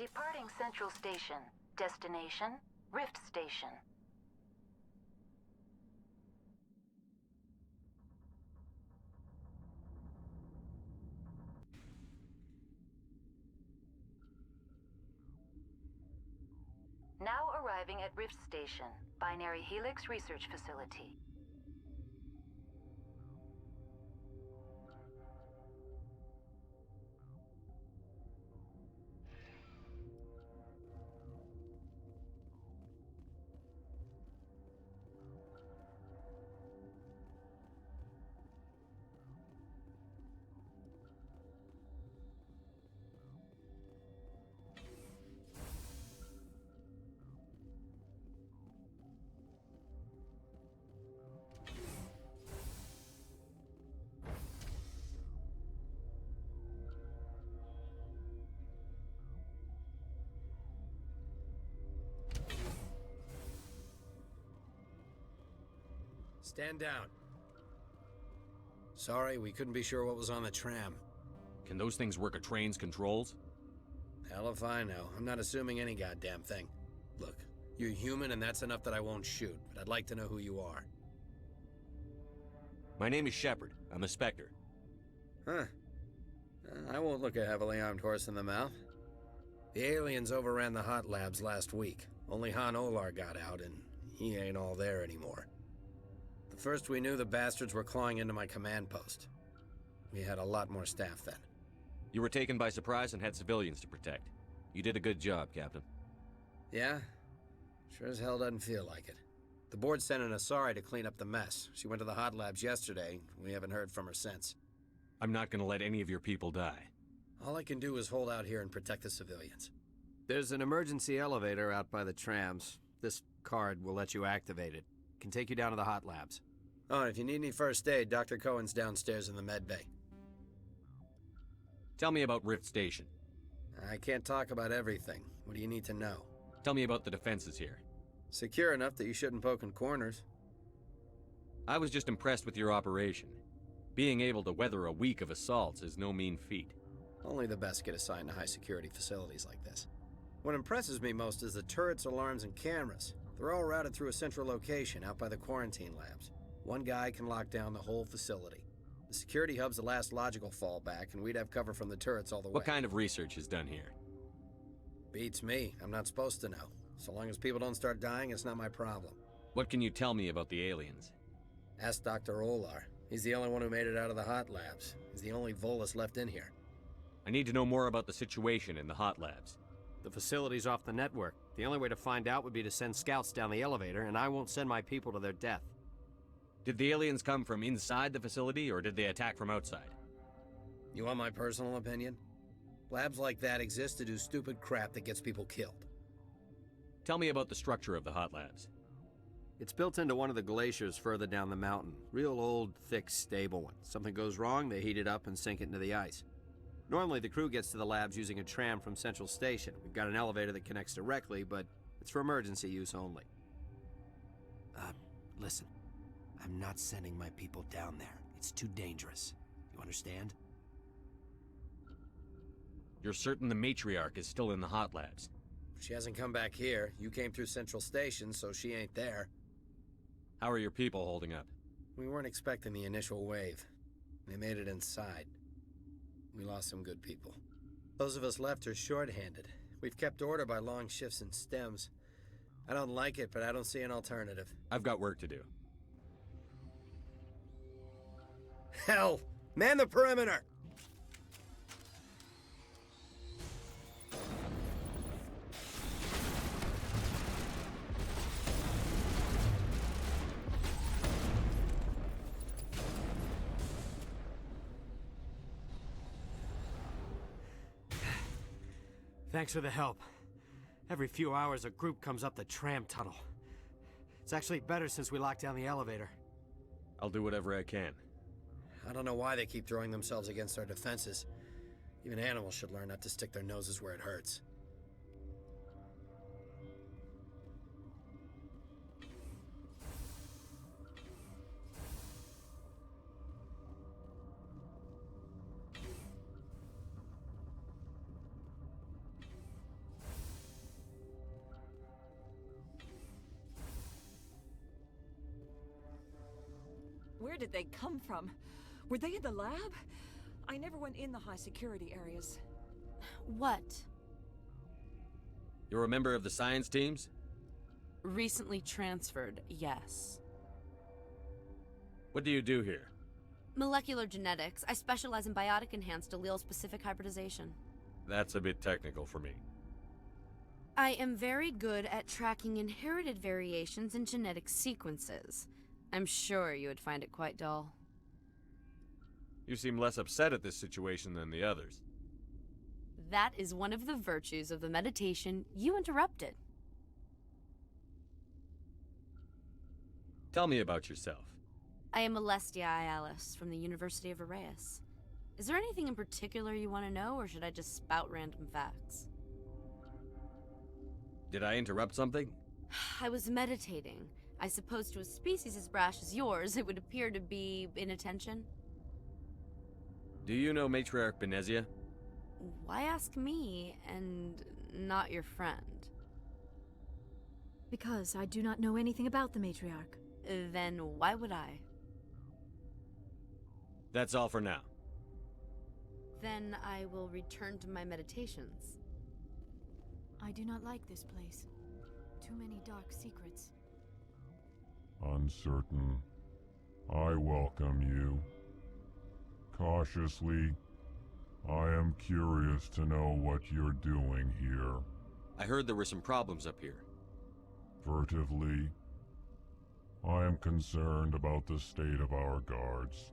Departing Central Station. Destination, Rift Station. Now arriving at Rift Station, Binary Helix Research Facility. Stand down. Sorry, we couldn't be sure what was on the tram. Can those things work a train's controls? Hell if I know. I'm not assuming any goddamn thing. Look, you're human and that's enough that I won't shoot, but I'd like to know who you are. My name is Shepard. I'm a Spectre. Huh. I won't look a heavily armed horse in the mouth. The aliens overran the hot labs last week. Only Han Olar got out, and he ain't all there anymore. The first we knew, the bastards were clawing into my command post. We had a lot more staff then. You were taken by surprise and had civilians to protect. You did a good job, Captain. Yeah? Sure as hell doesn't feel like it. The board sent an Asari to clean up the mess. She went to the hot labs yesterday. We haven't heard from her since. I'm not gonna let any of your people die. All I can do is hold out here and protect the civilians. There's an emergency elevator out by the trams. This card will let you activate it. Can take you down to the hot labs. Oh, and if you need any first aid, Dr. Cohen's downstairs in the med bay. Tell me about Rift Station. I can't talk about everything. What do you need to know? Tell me about the defenses here. Secure enough that you shouldn't poke in corners. I was just impressed with your operation. Being able to weather a week of assaults is no mean feat. Only the best get assigned to high-security facilities like this. What impresses me most is the turrets, alarms, and cameras. They're all routed through a central location out by the quarantine labs. One guy can lock down the whole facility. The security hub's the last logical fallback, and we'd have cover from the turrets all the way. What kind of research is done here? Beats me. I'm not supposed to know. So long as people don't start dying, it's not my problem. What can you tell me about the aliens? Ask Dr. Olar. He's the only one who made it out of the hot labs. He's the only Volus left in here. I need to know more about the situation in the hot labs. The facility's off the network. The only way to find out would be to send scouts down the elevator, and I won't send my people to their death. Did the aliens come from inside the facility, or did they attack from outside? You want my personal opinion? Labs like that exist to do stupid crap that gets people killed. Tell me about the structure of the hot labs. It's built into one of the glaciers further down the mountain. Real old, thick, stable one. Something goes wrong, they heat it up and sink it into the ice. Normally, the crew gets to the labs using a tram from Central Station. We've got an elevator that connects directly, but it's for emergency use only. Listen. I'm not sending my people down there. It's too dangerous. You understand? You're certain the matriarch is still in the hot labs? She hasn't come back here. You came through Central Station, so she ain't there. How are your people holding up? We weren't expecting the initial wave. They made it inside. We lost some good people. Those of us left are short-handed. We've kept order by long shifts and stems. I don't like it, but I don't see an alternative. I've got work to do. Hell! Man the perimeter! Thanks for the help. Every few hours, a group comes up the tram tunnel. It's actually better since we locked down the elevator. I'll do whatever I can. I don't know why they keep throwing themselves against our defenses. Even animals should learn not to stick their noses where it hurts. Where did they come from? Were they in the lab? I never went in the high security areas. What? You're a member of the science teams? Recently transferred, yes. What do you do here? Molecular genetics. I specialize in biotic-enhanced allele-specific hybridization. That's a bit technical for me. I am very good at tracking inherited variations in genetic sequences. I'm sure you would find it quite dull. You seem less upset at this situation than the others. That is one of the virtues of the meditation you interrupted. Tell me about yourself. I am Alestia Ayalis from the University of Arraeus. Is there anything in particular you want to know, or should I just spout random facts? Did I interrupt something? I was meditating. I suppose to a species as brash as yours, it would appear to be inattention. Do you know Matriarch Benezia? Why ask me, and not your friend? Because I do not know anything about the matriarch. Then why would I? That's all for now. Then I will return to my meditations. I do not like this place. Too many dark secrets. Uncertain. I welcome you. Cautiously, I am curious to know what you're doing here. I heard there were some problems up here. Furtively, I am concerned about the state of our guards.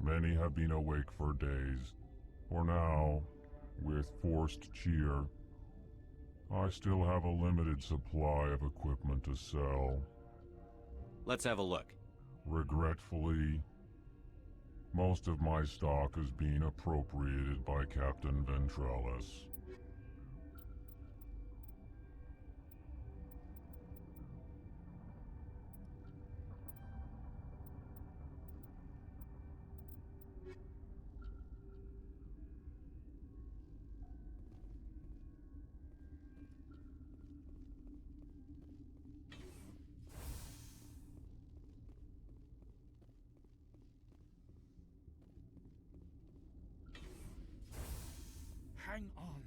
Many have been awake for days. For now, with forced cheer, I still have a limited supply of equipment to sell. Let's have a look. Regretfully, most of my stock is being appropriated by Captain Ventralis. Hang on.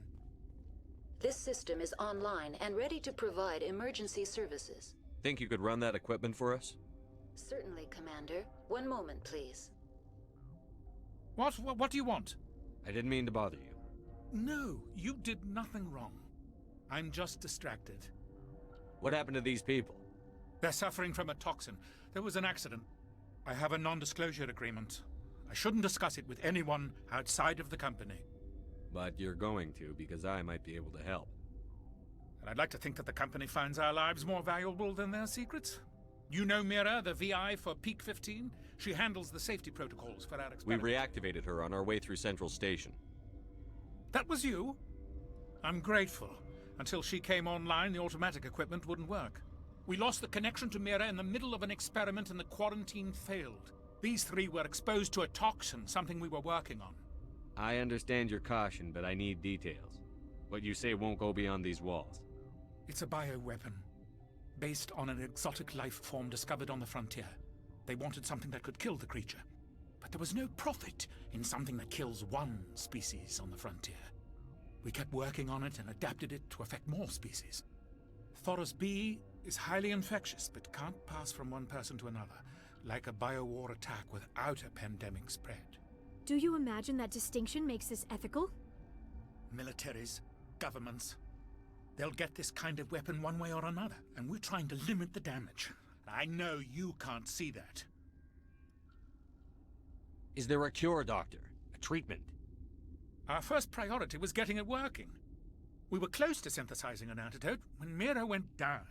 This system is online and ready to provide emergency services. Think you could run that equipment for us? Certainly, Commander. One moment, please. What do you want? I didn't mean to bother you. No, you did nothing wrong. I'm just distracted. What happened to these people? They're suffering from a toxin. There was an accident. I have a non-disclosure agreement. I shouldn't discuss it with anyone outside of the company. But you're going to, because I might be able to help. And I'd like to think that the company finds our lives more valuable than their secrets. You know Mira, the VI for Peak 15? She handles the safety protocols for our We experiments. reactivated her on our way through Central Station. That was you? I'm grateful. Until she came online, the automatic equipment wouldn't work. We lost the connection to Mira in the middle of an experiment and the quarantine failed. These three were exposed to a toxin, something we were working on. I understand your caution, but I need details. What you say won't go beyond these walls. It's a bioweapon, based on an exotic life form discovered on the frontier. They wanted something that could kill the creature. But there was no profit in something that kills one species on the frontier. We kept working on it and adapted it to affect more species. Thoros B is highly infectious, but can't pass from one person to another, like a biowar attack without a pandemic spread. Do you imagine that distinction makes this ethical? Militaries, governments, they'll get this kind of weapon one way or another, and we're trying to limit the damage. I know you can't see that. Is there a cure, Doctor? A treatment? Our first priority was getting it working. We were close to synthesizing an antidote when Mira went down.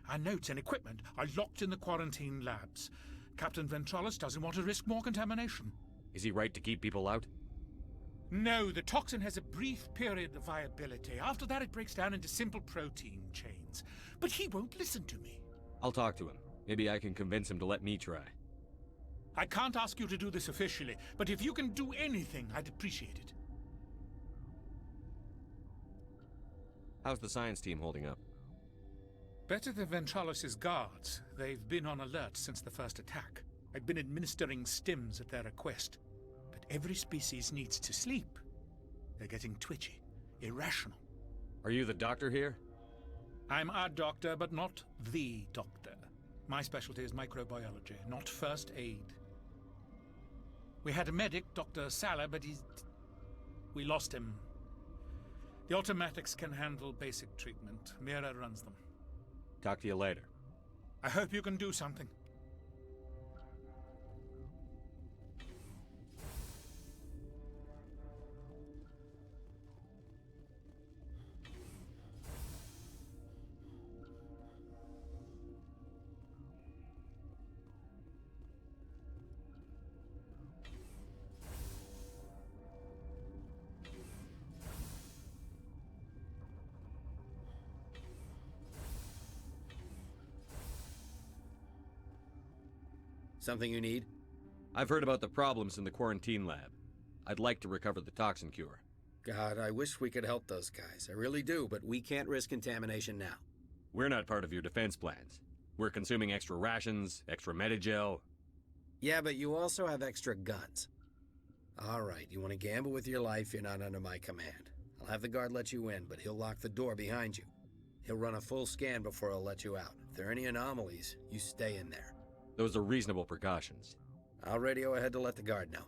Our notes and equipment are locked in the quarantine labs. Captain Ventralis doesn't want to risk more contamination. Is he right to keep people out? No, the toxin has a brief period of viability. After that, it breaks down into simple protein chains. But he won't listen to me. I'll talk to him. Maybe I can convince him to let me try. I can't ask you to do this officially, but if you can do anything, I'd appreciate it. How's the science team holding up? Better than Ventralis' guards. They've been on alert since the first attack. I've been administering stims at their request. But every species needs to sleep. They're getting twitchy, irrational. Are you the doctor here? I'm a doctor, but not the doctor. My specialty is microbiology, not first aid. We had a medic, Dr. Salah, but we lost him. The automatics can handle basic treatment. Mira runs them. Talk to you later. I hope you can do something. Something you need? I've heard about the problems in the quarantine lab. I'd like to recover the toxin cure. God, I wish we could help those guys. I really do, but we can't risk contamination now. We're not part of your defense plans. We're consuming extra rations, extra Medigel. Yeah, but you also have extra guns. All right, you want to gamble with your life, you're not under my command. I'll have the guard let you in, but he'll lock the door behind you. He'll run a full scan before he'll let you out. If there are any anomalies, you stay in there. Those are reasonable precautions. I'll radio ahead to let the guard know.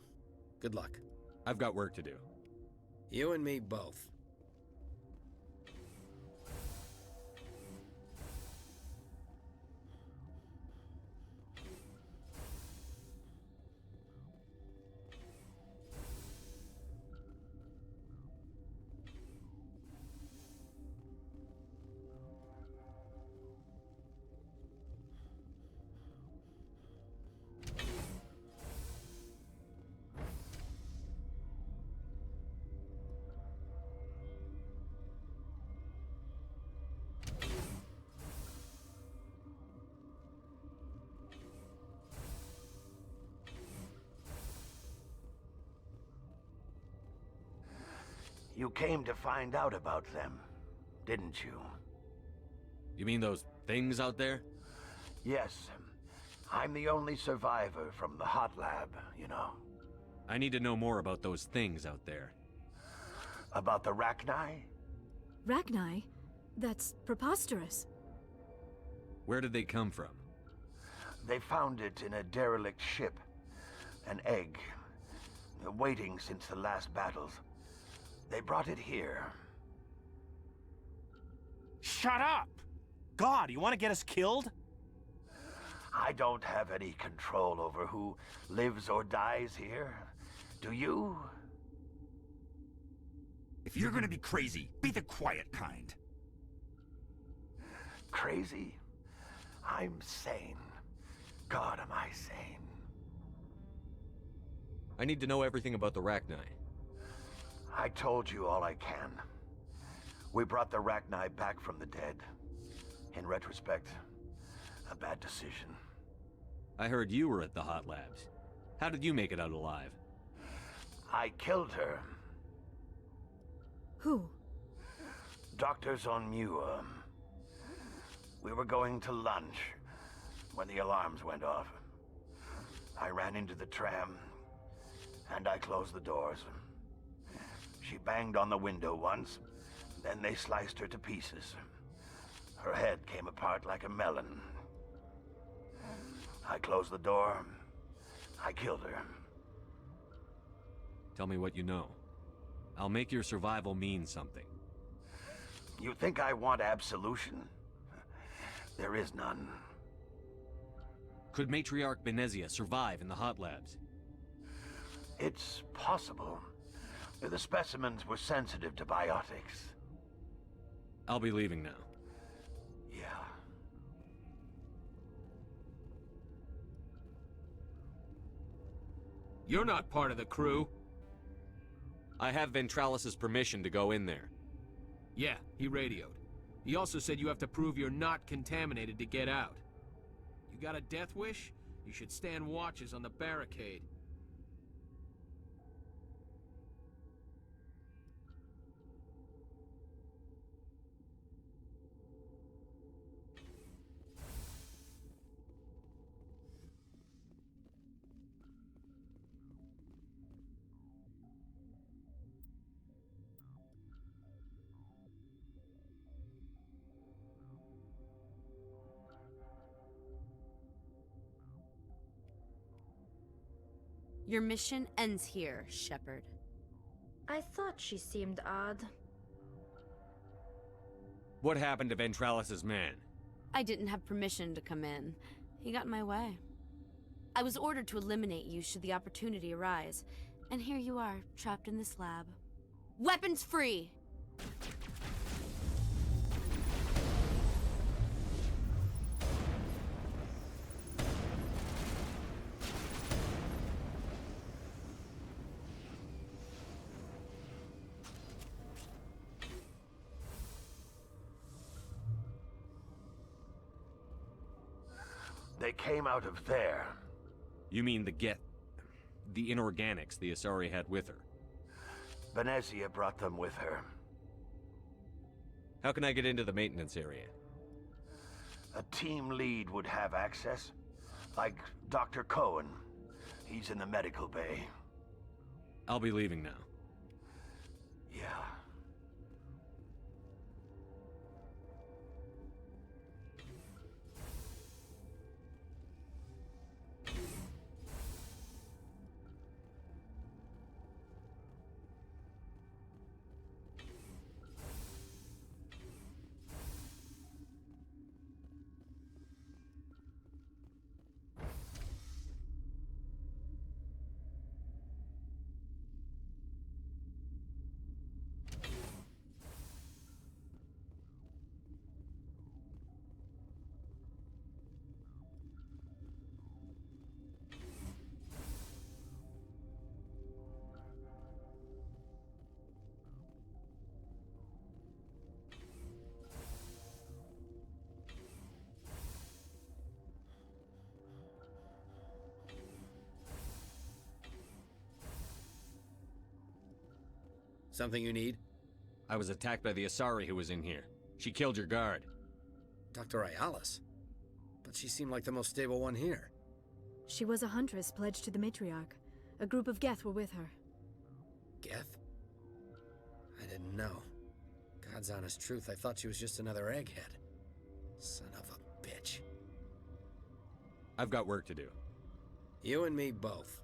Good luck. I've got work to do. You and me both. You came to find out about them, didn't you? You mean those things out there? Yes. I'm the only survivor from the hot lab, you know. I need to know more about those things out there. About the Rachni? Rachni? That's preposterous. Where did they come from? They found it in a derelict ship. An egg. Waiting since the last battles. They brought it here. Shut up! God, you want to get us killed? I don't have any control over who lives or dies here. Do you? If you're gonna be crazy, be the quiet kind. Crazy? I'm sane. God, am I sane. I need to know everything about the Rachni. I told you all I can. We brought the Rachni back from the dead. In retrospect, a bad decision. I heard you were at the hot labs. How did you make it out alive? I killed her. Who? Doctors on Muir. We were going to lunch when the alarms went off. I ran into the tram, and I closed the doors. She banged on the window once, then they sliced her to pieces. Her head came apart like a melon. I closed the door. I killed her. Tell me what you know. I'll make your survival mean something. You think I want absolution? There is none. Could Matriarch Benezia survive in the hot labs? It's possible. The specimens were sensitive to biotics. I'll be leaving now. Yeah. You're not part of the crew. I have Ventralis's permission to go in there. Yeah, he radioed. He also said you have to prove you're not contaminated to get out. You got a death wish? You should stand watches on the barricade. Your mission ends here, Shepard. I thought she seemed odd. What happened to Ventralis's man? I didn't have permission to come in. He got in my way. I was ordered to eliminate you should the opportunity arise. And here you are, trapped in this lab. Weapons free! They came out of there. You mean the inorganics the Asari had with her? Venezia brought them with her. How can I get into the maintenance area? A team lead would have access. Like Dr. Cohen. He's in the medical bay. I'll be leaving now. Yeah. Something you need? I was attacked by the Asari who was in here. She killed your guard. Dr. Ayalis? But she seemed like the most stable one here. She was a huntress pledged to the matriarch. A group of Geth were with her. Geth? I didn't know. God's honest truth, I thought she was just another egghead. Son of a bitch. I've got work to do. You and me both.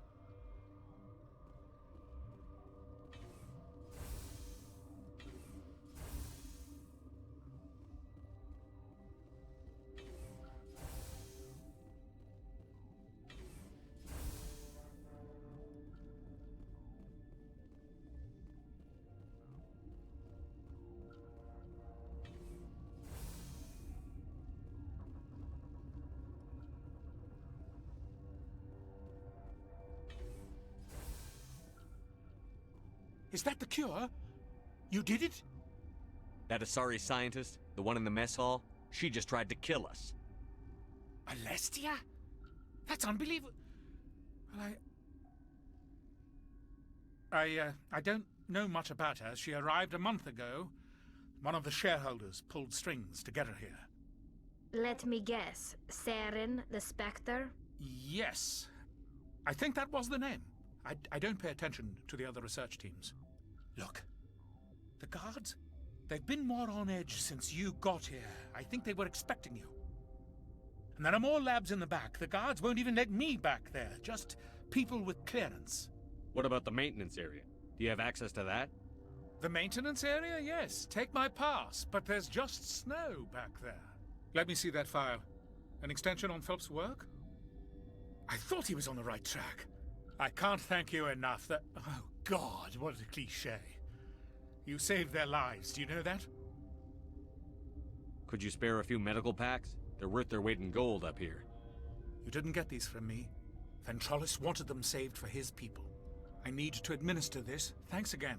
Is that the cure? You did it? That Asari scientist, the one in the mess hall, she just tried to kill us. Alestia? That's unbelievable. Well, I don't know much about her. She arrived a month ago. One of the shareholders pulled strings to get her here. Let me guess. Saren, the Spectre? Yes. I think that was the name. I don't pay attention to the other research teams. Look, the guards, they've been more on edge since you got here. I think they were expecting you. And there are more labs in the back. The guards won't even let me back there, just people with clearance. What about the maintenance area? Do you have access to that? The maintenance area? Yes, take my pass, but there's just snow back there. Let me see that file. An extension on Phelps' work? I thought he was on the right track. I can't thank you enough that... Oh, God, what a cliché. You saved their lives, do you know that? Could you spare a few medical packs? They're worth their weight in gold up here. You didn't get these from me. Ventralis wanted them saved for his people. I need to administer this. Thanks again.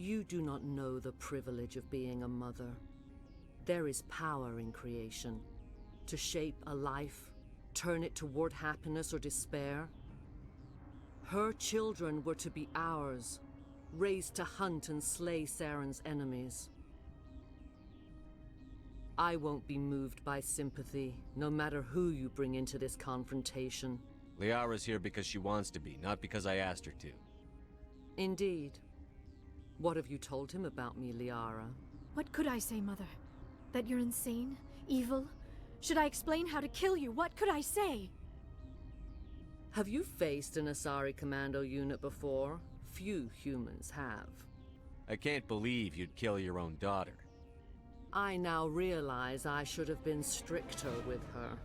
You do not know the privilege of being a mother. There is power in creation. To shape a life, turn it toward happiness or despair. Her children were to be ours, raised to hunt and slay Saren's enemies. I won't be moved by sympathy, no matter who you bring into this confrontation. Liara's here because she wants to be, not because I asked her to. Indeed. What have you told him about me, Liara? What could I say, Mother? That you're insane? Evil? Should I explain how to kill you? What could I say? Have you faced an Asari commando unit before? Few humans have. I can't believe you'd kill your own daughter. I now realize I should have been stricter with her.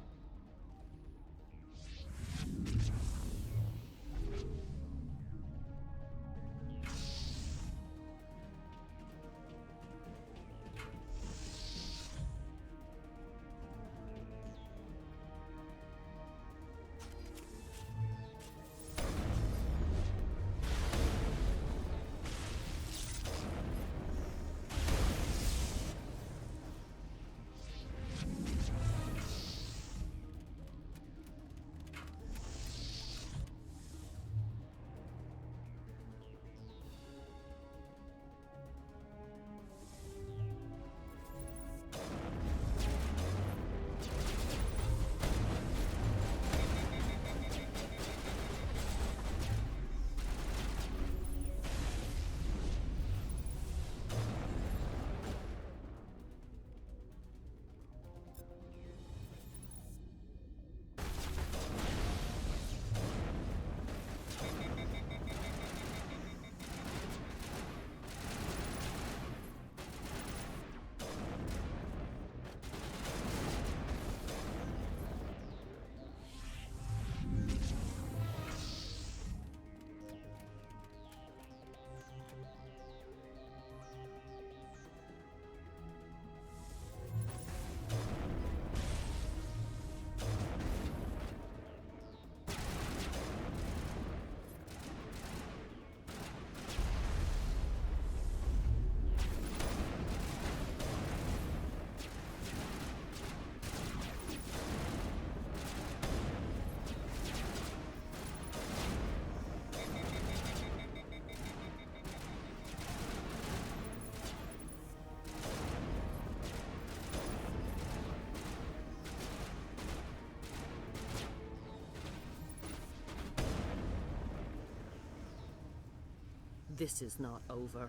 This is not over.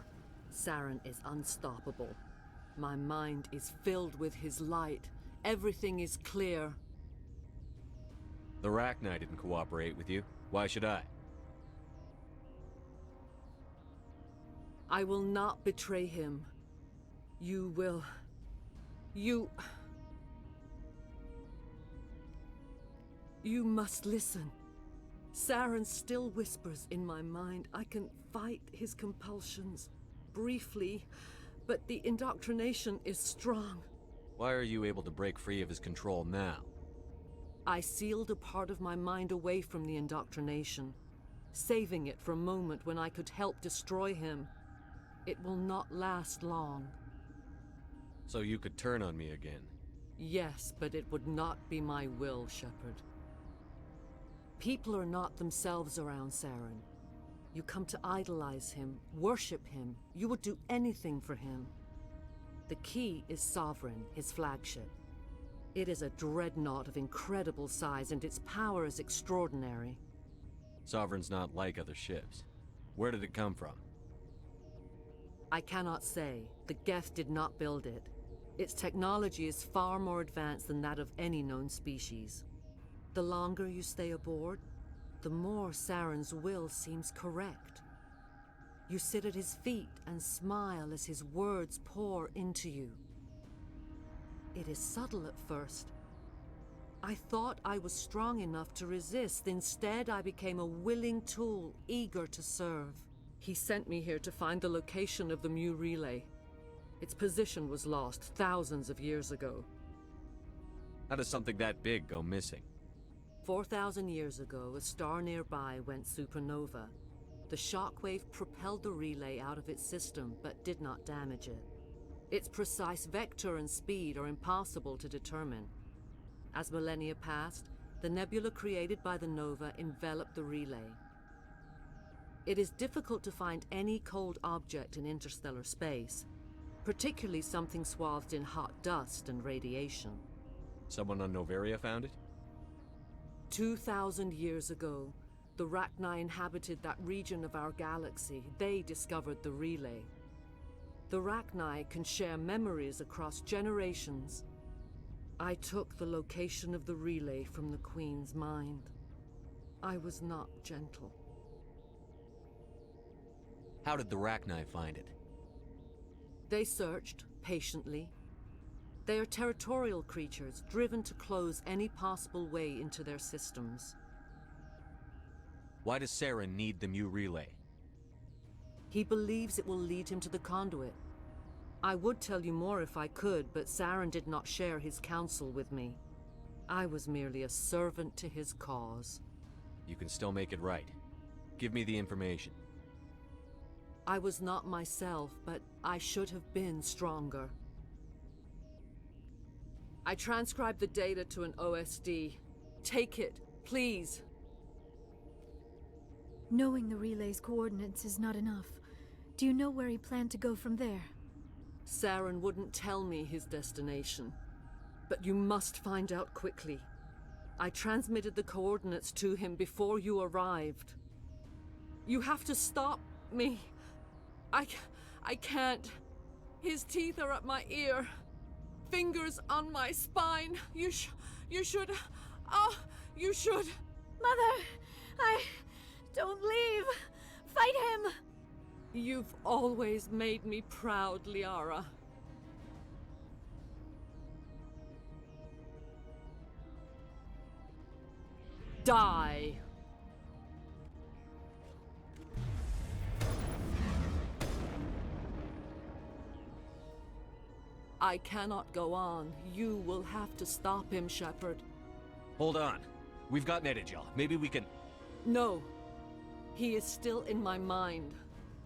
Saren is unstoppable. My mind is filled with his light. Everything is clear. The Rachni didn't cooperate with you. Why should I? I will not betray him. You will... You must listen. Saren still whispers in my mind. I can fight his compulsions, briefly, but the indoctrination is strong. Why are you able to break free of his control now? I sealed a part of my mind away from the indoctrination, saving it for a moment when I could help destroy him. It will not last long. So you could turn on me again? Yes, but it would not be my will, Shepard. People are not themselves around Saren. You come to idolize him, worship him. You would do anything for him. The key is Sovereign, his flagship. It is a dreadnought of incredible size, and its power is extraordinary. Sovereign's not like other ships. Where did it come from? I cannot say. The Geth did not build it. Its technology is far more advanced than that of any known species. The longer you stay aboard, the more Saren's will seems correct. You sit at his feet and smile as his words pour into you. It is subtle at first. I thought I was strong enough to resist. Instead, I became a willing tool, eager to serve. He sent me here to find the location of the Mu relay. Its position was lost thousands of years ago. How does something that big go missing? 4,000 years ago, a star nearby went supernova. The shockwave propelled the relay out of its system, but did not damage it. Its precise vector and speed are impossible to determine. As millennia passed, the nebula created by the nova enveloped the relay. It is difficult to find any cold object in interstellar space, particularly something swathed in hot dust and radiation. Someone on Noveria found it? 2,000 years ago, the Rachni inhabited that region of our galaxy. They discovered the relay. The Rachni can share memories across generations. I took the location of the relay from the Queen's mind. I was not gentle. How did the Rachni find it? They searched, patiently. They are territorial creatures, driven to close any possible way into their systems. Why does Saren need the Mu relay? He believes it will lead him to the conduit. I would tell you more if I could, but Saren did not share his counsel with me. I was merely a servant to his cause. You can still make it right. Give me the information. I was not myself, but I should have been stronger. I transcribed the data to an OSD. Take it, please. Knowing the relay's coordinates is not enough. Do you know where he planned to go from there? Saren wouldn't tell me his destination. But you must find out quickly. I transmitted the coordinates to him before you arrived. You have to stop me. I can't. His teeth are at my ear. Fingers on my spine. You should. You should. Mother, don't leave. Fight him. You've always made me proud, Liara. Die. I cannot go on. You will have to stop him, Shepard. Hold on. We've got Netagel. Maybe we can... No. He is still in my mind.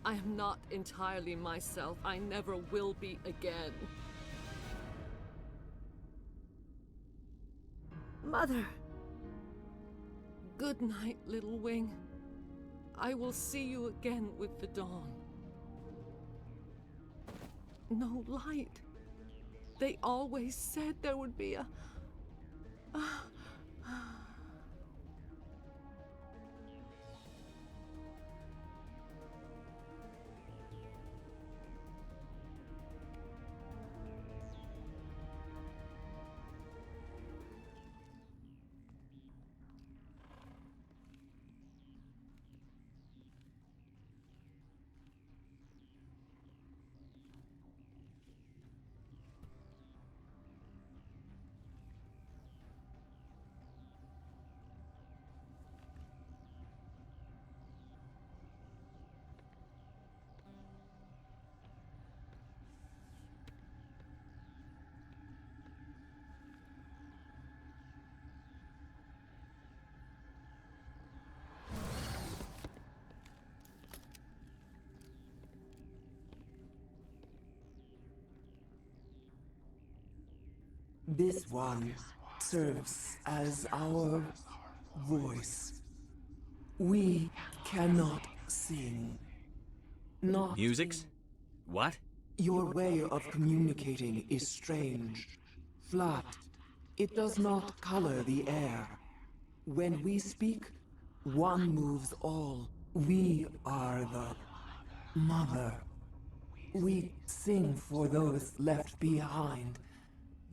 I am not entirely myself. I never will be again. Mother. Good night, little wing. I will see you again with the dawn. No light. They always said there would be a... This one serves as our voice. We cannot sing. Not Musics? What? Your way of communicating is strange. Flat. It does not color the air. When we speak, one moves all. We are the mother. We sing for those left behind.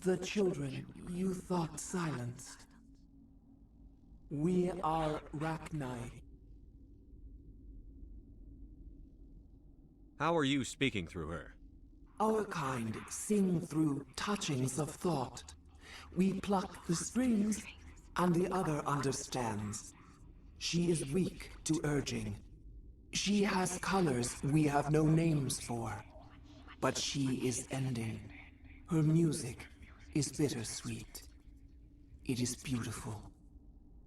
The children you thought silenced. We are Rachni. How are you speaking through her? Our kind sing through touchings of thought. We pluck the strings, and the other understands. She is weak to urging. She has colors we have no names for. But she is ending. Her music is bittersweet. It is beautiful.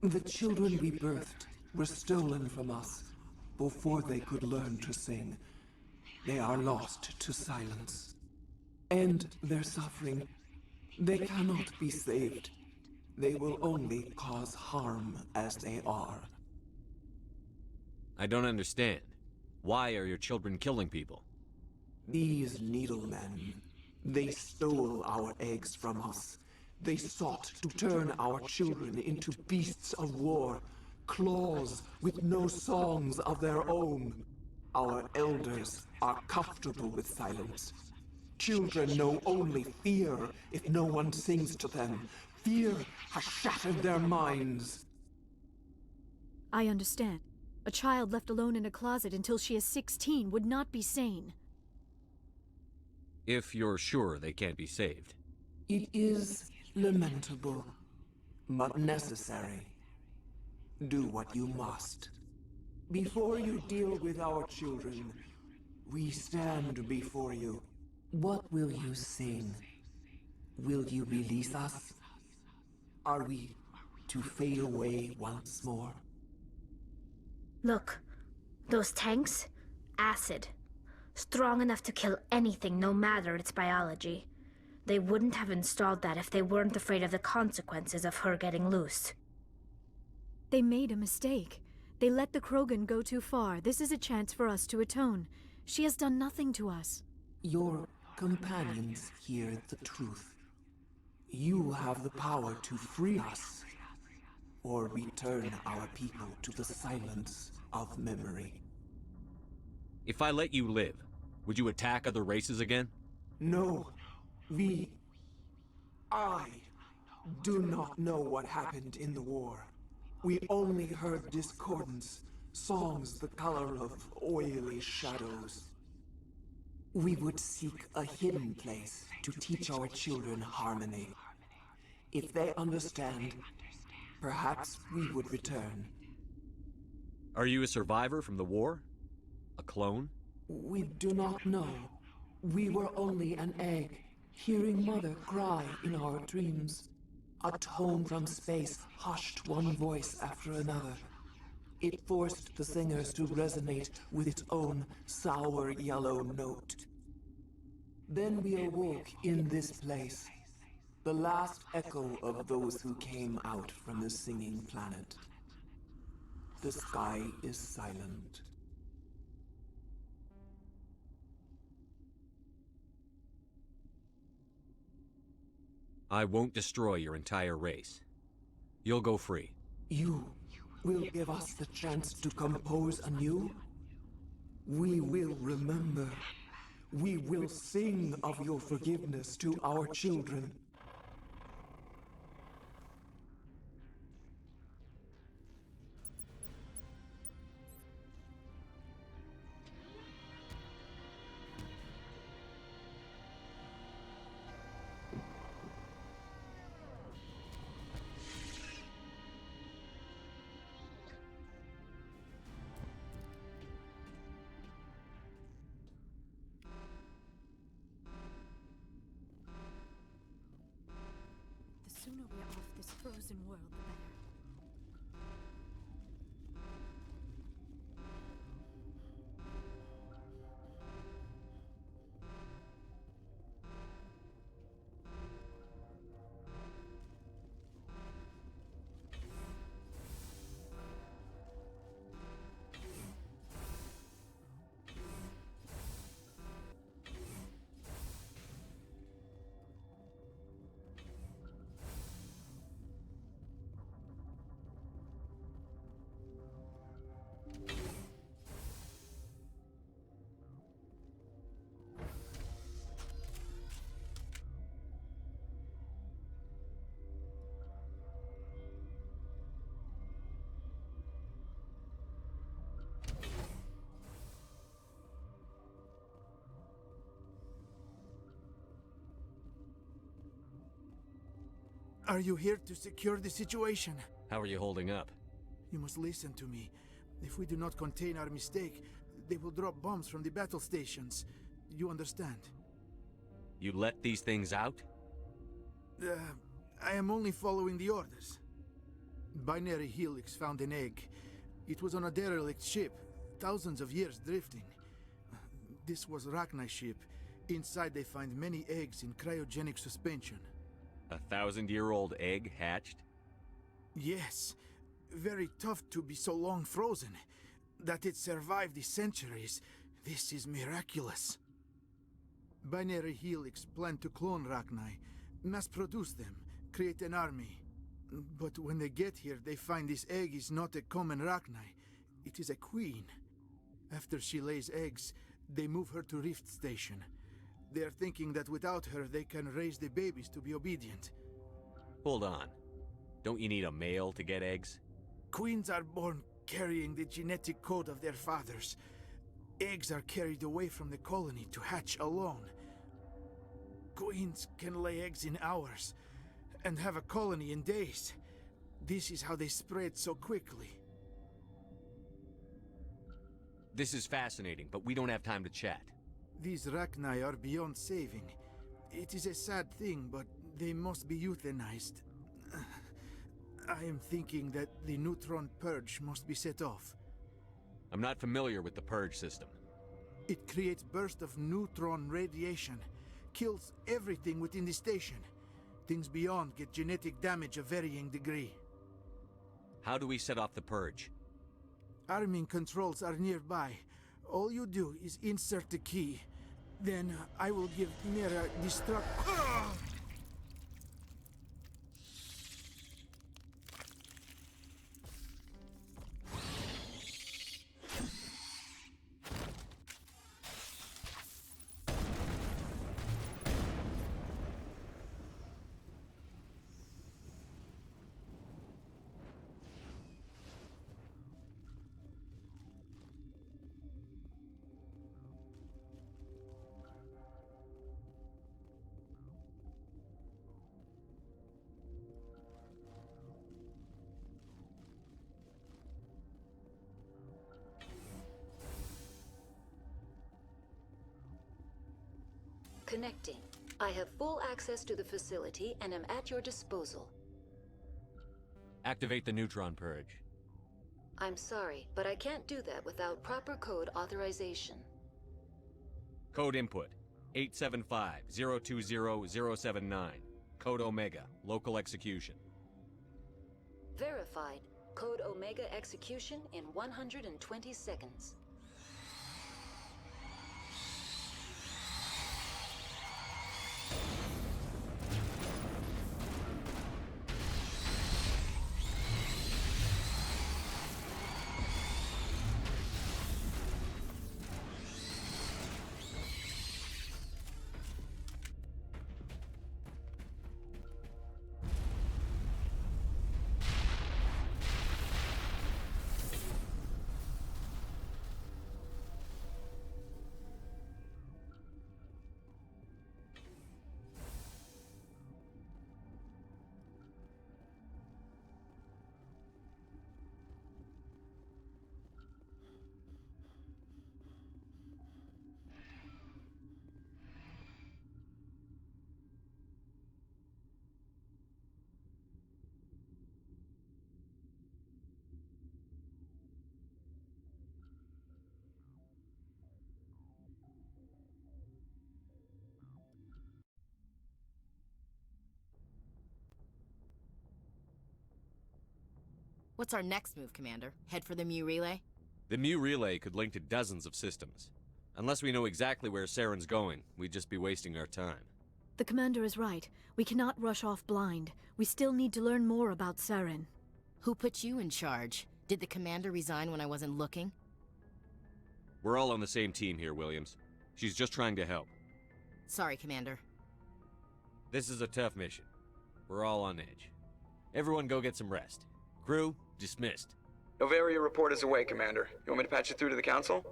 The children we birthed were stolen from us. before they could learn to sing. They are lost to silence. End their suffering. They cannot be saved. They will only cause harm as they are. I don't understand. Why are your children killing people? These needlemen, they stole our eggs from us. They sought to turn our children into beasts of war, claws with no songs of their own. Our elders are comfortable with silence. Children know only fear if no one sings to them. Fear has shattered their minds. I understand. A child left alone in a closet until she is 16 would not be sane. If you're sure they can't be saved. It is lamentable, but necessary. Do what you must. Before you deal with our children, we stand before you. What will you sing? Will you release us? Are we to fade away once more? Look, those tanks? Acid. Strong enough to kill anything, no matter its biology. They wouldn't have installed that if they weren't afraid of the consequences of her getting loose. They made a mistake. They let the Krogan go too far. This is a chance for us to atone. She has done nothing to us. Your companions hear the truth. You have the power to free us, or return our people to the silence of memory. If I let you live, would you attack other races again? No. I do not know what happened in the war. We only heard discordance, songs the color of oily shadows. We would seek a hidden place to teach our children harmony. If they understand, perhaps we would return. Are you a survivor from the war? A clone? We do not know. We were only an egg, hearing Mother cry in our dreams. A tone from space hushed one voice after another. It forced the singers to resonate with its own sour yellow note. Then we awoke in this place, the last echo of those who came out from the singing planet. The sky is silent. I won't destroy your entire race. You'll go free. You will give us the chance to compose anew? We will remember. We will sing of your forgiveness to our children. The sooner we're off this frozen world, the better. Are you here to secure the situation? How are you holding up? You must listen to me. If we do not contain our mistake, they will drop bombs from the battle stations. You understand? You let these things out? I am only following the orders. Binary Helix found an egg. It was on a derelict ship, thousands of years drifting. This was Rachni's ship. Inside they find many eggs in cryogenic suspension. 1,000-year-old egg hatched? Yes. Very tough to be so long frozen. That it survived the centuries, this is miraculous. Binary Helix planned to clone Rachni, mass-produce them, create an army. But when they get here, they find this egg is not a common Rachni. It is a queen. After she lays eggs, they move her to Rift Station. They are thinking that without her, they can raise the babies to be obedient. Hold on. Don't you need a male to get eggs? Queens are born carrying the genetic code of their fathers. Eggs are carried away from the colony to hatch alone. Queens can lay eggs in hours and have a colony in days. This is how they spread so quickly. This is fascinating, but we don't have time to chat. These Rachni are beyond saving. It is a sad thing, but they must be euthanized. I am thinking that the neutron purge must be set off. I'm not familiar with the purge system. It creates bursts of neutron radiation, kills everything within the station. Things beyond get genetic damage of varying degree. How do we set off the purge? Arming controls are nearby. All you do is insert the key. Then I will give Mira destruct... Connecting. I have full access to the facility and am at your disposal. Activate the neutron purge. I'm sorry, but I can't do that without proper code authorization. Code input 875-020-079. Code Omega. Local execution. Verified. Code Omega execution in 120 seconds. What's our next move, Commander? Head for the Mu Relay? The Mu Relay could link to dozens of systems. Unless we know exactly where Saren's going, we'd just be wasting our time. The commander is right. We cannot rush off blind. We still need to learn more about Saren. Who put you in charge? Did the commander resign when I wasn't looking? We're all on the same team here, Williams. She's just trying to help. Sorry, Commander. This is a tough mission. We're all on edge. Everyone go get some rest. Crew, dismissed. Noveria report is away, Commander. You want me to patch it through to the Council?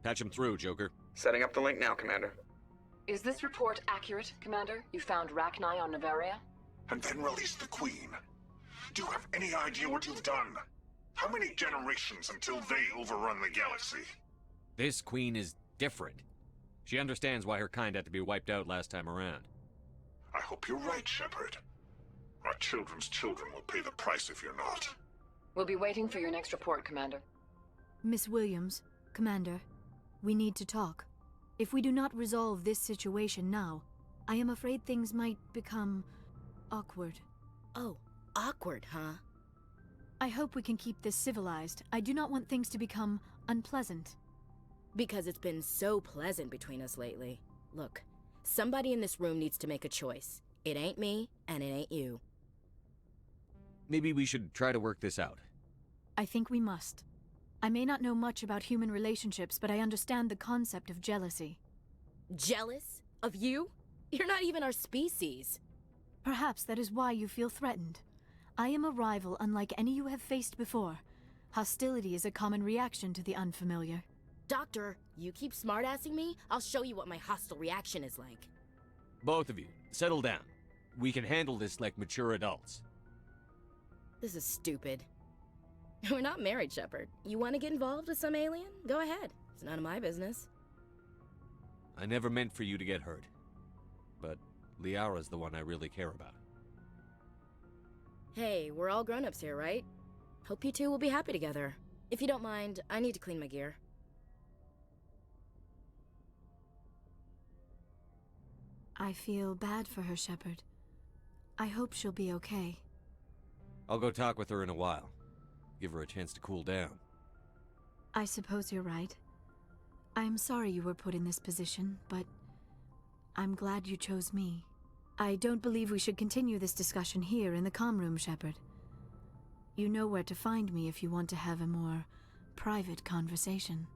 Patch him through, Joker. Setting up the link now, Commander. Is this report accurate, Commander? You found Rachni on Noveria? And then released the Queen. Do you have any idea what you've done? How many generations until they overrun the galaxy? This Queen is different. She understands why her kind had to be wiped out last time around. I hope you're right, Shepard. Our children's children will pay the price if you're not. We'll be waiting for your next report, Commander. Miss Williams, Commander, we need to talk. If we do not resolve this situation now, I am afraid things might become awkward. Oh, awkward, huh? I hope we can keep this civilized. I do not want things to become unpleasant. Because it's been so pleasant between us lately. Look, somebody in this room needs to make a choice. It ain't me, and it ain't you. Maybe we should try to work this out. I think we must. I may not know much about human relationships, but I understand the concept of jealousy. Jealous? Of you? You're not even our species. Perhaps that is why you feel threatened. I am a rival unlike any you have faced before. Hostility is a common reaction to the unfamiliar. Doctor, you keep smartassing me, I'll show you what my hostile reaction is like. Both of you, settle down. We can handle this like mature adults. This is stupid. We're not married, Shepard. You want to get involved with some alien? Go ahead. It's none of my business. I never meant for you to get hurt. But Liara's the one I really care about. Hey, we're all grown-ups here, right? Hope you two will be happy together. If you don't mind, I need to clean my gear. I feel bad for her, Shepard. I hope she'll be okay. I'll go talk with her in a while. Give her a chance to cool down. I suppose you're right. I'm sorry you were put in this position, but I'm glad you chose me. I don't believe we should continue this discussion here in the comm room, Shepard. You know where to find me if you want to have a more private conversation.